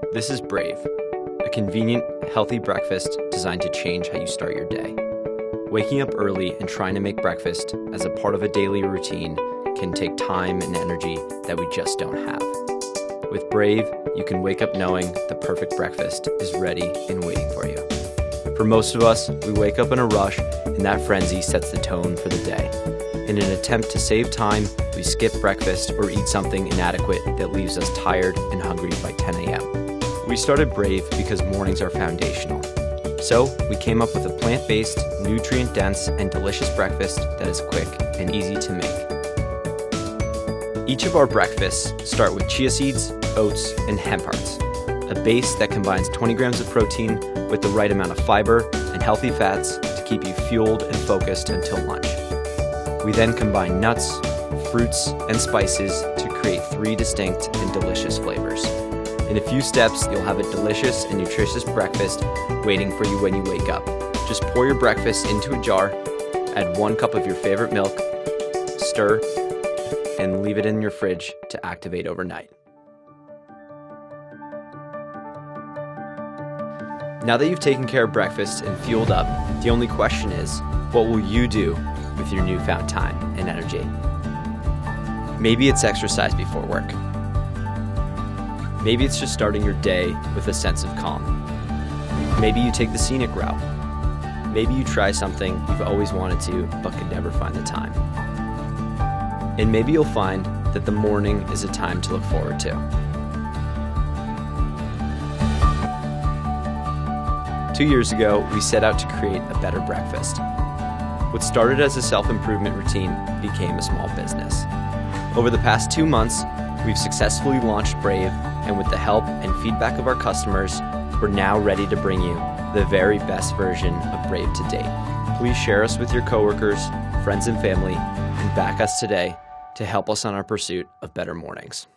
This is Brave, a convenient, healthy breakfast designed to change how you start your day. Waking up early and trying to make breakfast as a part of a daily routine can take time and energy that we just don't have. With Brave, you can wake up knowing the perfect breakfast is ready and waiting for you. For most of us, we wake up in a rush, and that frenzy sets the tone for the day. In an attempt to save time, we skip breakfast or eat something inadequate that leaves us tired and hungry by 10 a.m. We started Brave because mornings are foundational. So we came up with a plant-based, nutrient-dense, and delicious breakfast that is quick and easy to make. Each of our breakfasts start with chia seeds, oats, and hemp hearts, a base that combines 20 grams of protein with the right amount of fiber and healthy fats to keep you fueled and focused until lunch. We then combine nuts, fruits, and spices to create 3 distinct and delicious flavors. In a few steps, you'll have a delicious and nutritious breakfast waiting for you when you wake up. Just pour your breakfast into a jar, add 1 cup of your favorite milk, stir, and leave it in your fridge to activate overnight. Now that you've taken care of breakfast and fueled up, the only question is, what will you do with your newfound time and energy? Maybe it's exercise before work. Maybe it's just starting your day with a sense of calm. Maybe you take the scenic route. Maybe you try something you've always wanted to but could never find the time. And maybe you'll find that the morning is a time to look forward to. 2 years ago, we set out to create a better breakfast. What started as a self-improvement routine became a small business. Over the past 2 months, we've successfully launched Brave, and with the help and feedback of our customers, we're now ready to bring you the very best version of Brave to date. Please share us with your coworkers, friends, and family, and back us today to help us on our pursuit of better mornings.